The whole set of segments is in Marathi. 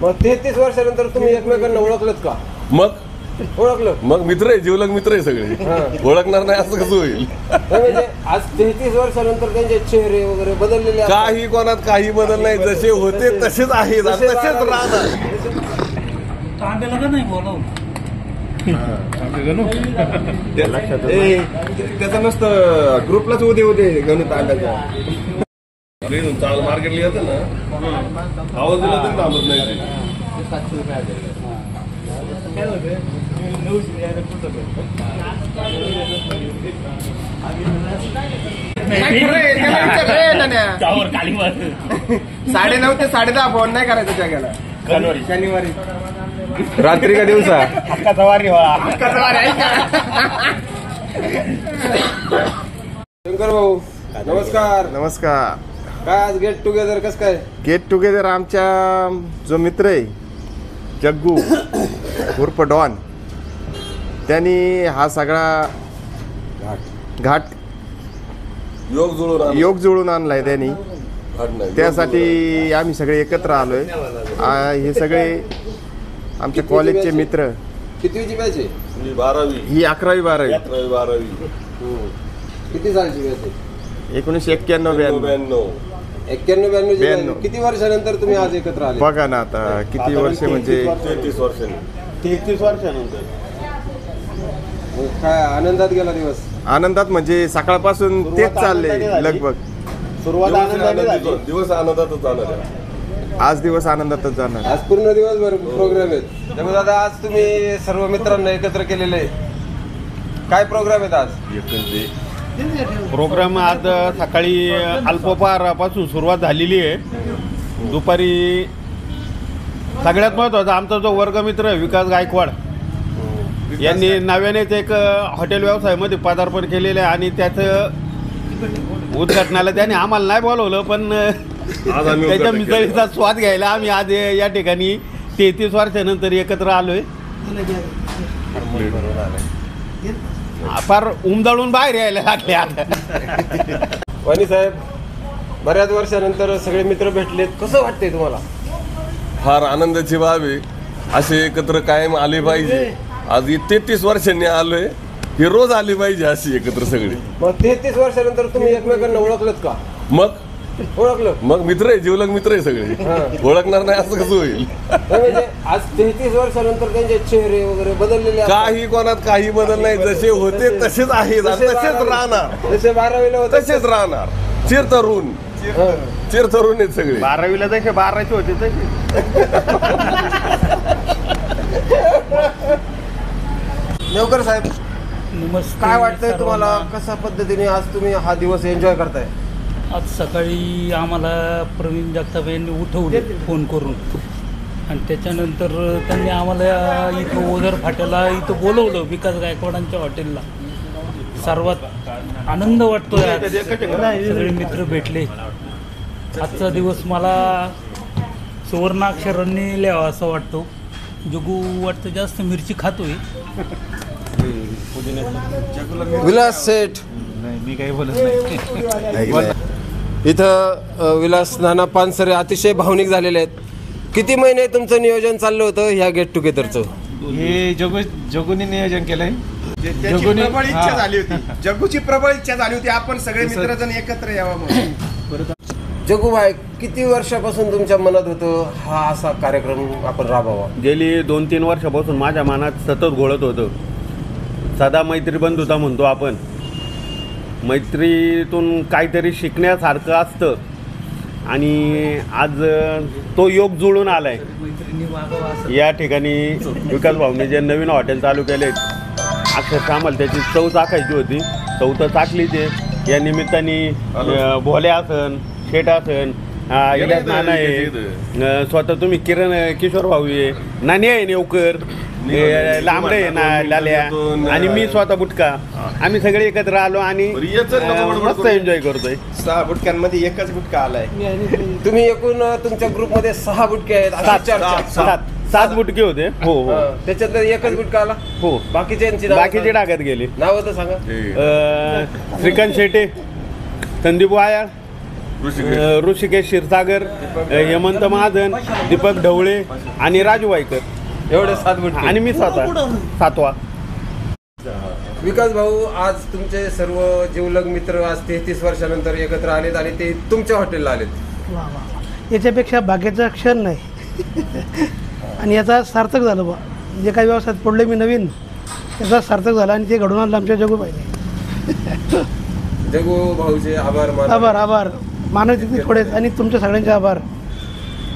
मग 33 वर्षानंतर तुम्ही एकमेकांना ओळखलत का? मग ओळखलं. मग मित्र आहे, जीवलग मित्र आहे सगळे. ओळखणार नाही असं कसं होईल? म्हणजे आज 33 वर्षानंतर त्यांचे चेहरे वगैरे बदललेले असतात. काही कोणात काही बदल नाही, जसे होते तसेच आहेत आणि तसेच राहणार. त्याचं नसतं, ग्रुपलाच उदे गणू तांब्याचा. चांगलं मार्केटला येतं ना, आवाज दिला तरी थांबत नाही ते. साडे 9 ते 10:30 फोन नाही करायचं जगाला. शनिवारी रात्री का दिवसा? शंकर भाऊ नमस्कार. नमस्कार. काय आज गेट टुगेदर कसं काय? गेट टुगेदर आमच्या जो मित्र आहे जग्गू उर्फ डॉन, त्यांनी हा सगळा घाट योग जुळून आणलाय त्यांनी. त्यासाठी आम्ही सगळे एकत्र आलोय. हे सगळे आमच्या कॉलेजचे मित्र. कितवीची बॅच आहे? 12वी. ही 11वी 12वी. 12वी. किती सालची बॅच आहे? 1991-92. 91-92. किती वर्षानंतर तुम्ही आज एकत्र आले? बघा ना आता किती वर्ष, म्हणजे 33 वर्षानंतर. काय आनंदात गेला दिवस? आनंदात म्हणजे सकाळपासून तेच चाललंय लगभग. दिवस आनंदातच जाणार आहे. आज दिवस आनंदातच जाणार. आज पूर्ण दिवसभर प्रोग्राम आहेत. त्यामुळे दादा आज तुम्ही सर्व मित्रांना एकत्र केलेले आहे. काय प्रोग्राम आहेत आज? प्रोग्राम आज सकाळी अल्पोपहारापासून सुरुवात झालेली आहे. दुपारी सगळ्यात महत्त्वाचा आमचा जो वर्गमित्र विकास गायकवाड यांनी नव्यानेच एक हॉटेल व्यवसायामध्ये पदार्पण केलेलं आहे आणि त्याचं उद्घाटनाला त्यांनी आम्हाला नाही बोलवलं, पण त्याच्या मिसळीचा स्वाद घ्यायला आम्ही आज या ठिकाणी 33 वर्षानंतर एकत्र आलोय. फार उमदळून बाहेर यायला लागले आता. वाणी साहेब, बऱ्याच वर्षानंतर सगळे मित्र भेटलेत, कसं वाटतंय तुम्हाला? फार आनंदाची बाब आहे. असे एकत्र कायम आले पाहिजे. आज 33 वर्षांनी आलोय, हे रोज आले पाहिजे अशी एकत्र सगळे. मग 33 वर्षानंतर तुम्ही एकमेकांना ओळखलत का? मग ओळखलं. मग मित्र आहे, जीवलग मित्र आहे सगळे. ओळखणार नाही असं कसं होईल? म्हणजे आज 33 वर्षानंतर त्यांचे चेहरे वगैरे बदललेले असतात. काही कोणात काही बदल नाही, जसे होते तसेच आहेत आणि तसेच राहणार. जसे 12वीला होते तसेच राहणार. चिरतरुण आहेत सगळे. 12वीला जसे 12चे होते तसे. नेवकर साहेब, काय वाटतंय तुम्हाला? कशा पद्धतीने आज तुम्ही हा दिवस एन्जॉय करताय? आज सकाळी आम्हाला प्रवीण जगताप यांनी उठवले फोन करून आणि त्याच्यानंतर त्यांनी आम्हाला इथं ओझर फाट्याला इथं बोलवलं विकास गायकवाडांच्या हॉटेलला. सर्वात आनंद वाटतोय, सगळे मित्र भेटले. आजचा दिवस मला सुवर्णाक्षरांनी लिहावा असं वाटतो. जगू वाटतं जास्त मिरची खातोय. विलास सेठ, मी काही बोलत नाही. इथं विलास नाना पानसरे अतिशय भावनिक झालेले आहेत. किती महिने तुमचं नियोजन चाललं होतं ह्या गेट टुगेदरचं? हे जगूने नियोजन केलंय. प्रबळ इच्छा झाली होती, जग्गूची प्रबळ इच्छा झाली होती आपण सगळे मित्रजण एकत्र यावं म्हणून. जग्गू भाई, किती वर्षापासून तुमच्या मनात होतं हा असा कार्यक्रम आपण राबवावा? गेली 2-3 वर्षापासून माझ्या मनात सतत घोळत होतं. सदा मैत्री बंधुता म्हणतो आपण. मैत्रीतून काहीतरी शिकण्यासारखं असतं आणि आज तो योग जुळून आलाय. या ठिकाणी विकास भाऊने जे नवीन हॉटेल चालू केले, अक्षरशः आम्हाला त्याची चव चाखायची होती. चव तर चाखलीच आहे. या निमित्ताने भोले आसन, शेट आसन, इलास नाना आहे, स्वतः तुम्ही किशोर भाऊ आहे, नानी आहे, नेवकर लांबडे आहे ना, लाल्या आणि मी स्वतः बुटका. आम्ही सगळे एकत्र आलो आणि मस्त एन्जॉय करतोय. 6 बुटक्यांमध्ये एकच बुटका आलाय. तुम्ही एकूण तुमच्या ग्रुपमध्ये 6 बुटके आहेत. 7 बुटके होते. हो हो. त्याच्यात एकच बुटका आला. हो. बाकीचे डागत गेले. नाव तर सांगा. श्रीकांत शेटे, संदीप वायाळ, ऋषिकेश क्षीरसागर, हेमंत महाजन, दीपक ढवळे आणि राजू वाईकर एवढे 7 बुट्टे. आणि मी सातवा. विकास भाऊ, आज तुमचे सर्व जिवलग मित्र आज 33 वर्षानंतर एकत्र आलेत आणि ते तुमच्या हॉटेलला आलेत. वा वा वा. याच्यापेक्षा भाग्याचा क्षण नाही. आणि याचा सार्थक झालं बा. जे काही व्यवसायात पडले मी नवीन, त्याचा सार्थक झाला आणि ते घडून आणलं आमच्या जगू पाहिजे. जगू भाऊचे आभार माना. आभार मानव तिथे थोडेच आणि तुमच्या सगळ्यांचे आभार.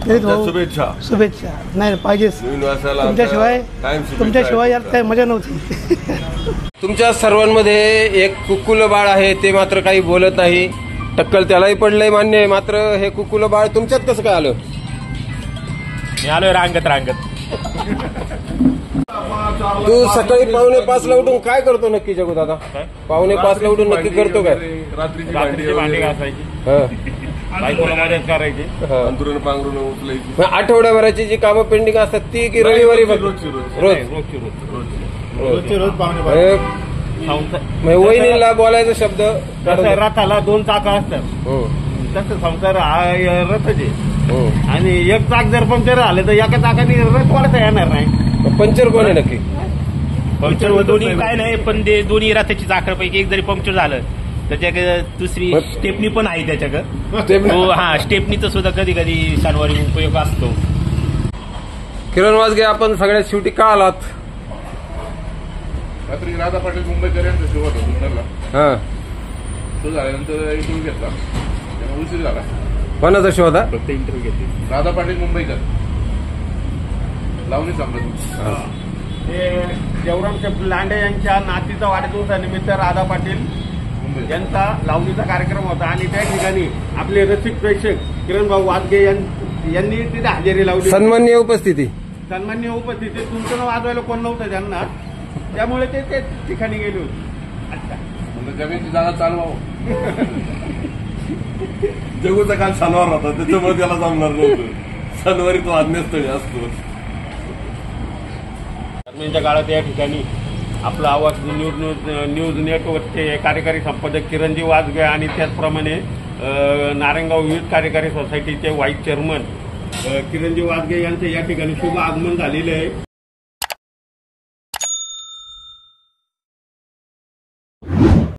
तरी भाऊ शुभेच्छा. नाही पाहिजेच, तुमच्याशिवाय यात काही मजा नव्हती. तुमच्या सर्वांमध्ये एक कुकुल बाळ आहे, ते मात्र काही बोलत नाही. टक्कल त्यालाही पडलंय मान्य आहे, मात्र हे कुकुल बाळ तुमच्यात कसं काय आलं? मी आलोय रांगत. तू सकाळी 4:45ला उठून काय करतो नक्की जगू दादा? 4:45ला उठून नक्की करतो काय? रात्रीची भांडी घासायची, बायकोला मदत करायची, अंतरून पांघरून उचलायची. मग आठवड्याभराची जी कामं पेंडिंग असतात ती की रविवारी फक्त? रोज. वहिनीला बोलायचा शब्द रथाला 2 चाकं असतात, तसं संसार हा रथच आहे. आणि एक चाक जर पंक्चर झालं तर एका चाकाने रथ वाढता येणार नाही. पंक्चर कोण आहे नक्की? पंक्चर दोन्ही काय नाही, पण ते दोन्ही रथाची चाकरपैकी एक जरी पंक्चर झालं त्याच्याकडे दुसरी स्टेपनी पण आहे त्याच्याकडे. हा, स्टेपनीचा सुद्धा कधी कधी शनिवारी उपयोग असतो. किरण वाजगे, आपण सगळ्यात शेवटी का आलात? रात्री राधा पाटील मुंबईकर यांचा शो होता सुंदरला. हा, तो झाल्यानंतर इंटरव्ह्यू घेतला, त्यामुळे उशीर झाला. कोणाचा शो होता? फक्त इंटरव्ह्यू घेतली. राधा पाटील मुंबईकर लावणी सांगत. देवराम लांडे यांच्या नातीचा वाढदिवसानिमित्त राधा पाटील यांचा लावणीचा कार्यक्रम होता आणि त्या ठिकाणी आपले रसिक प्रेक्षक किरण भाऊ वाजगे यांनी तिथे हजेरी लावली. सन्माननीय उपस्थिती. तुमचं नाव वाजवायला कोण नव्हतं त्यांना, त्यामुळे ते ठिकाणी गेले होते. जमीनची जागा चालवावं. जगूचा काल शनिवार होता, त्याच्यामुळे त्याला जमणार नव्हतं. शनिवारी तो आज्ञास्थळी असतो. दरम्यानच्या काळात या ठिकाणी आपला आवाज न्यूज नेटवर्कचे कार्यकारी संपादक किरणजी वाजगे आणि त्याचप्रमाणे नारायणगाव विविध कार्यकारी सोसायटीचे व्हाईस चेअरमन किरणजी वाजगे यांचं या ठिकाणी शुभ आगमन झालेलं आहे.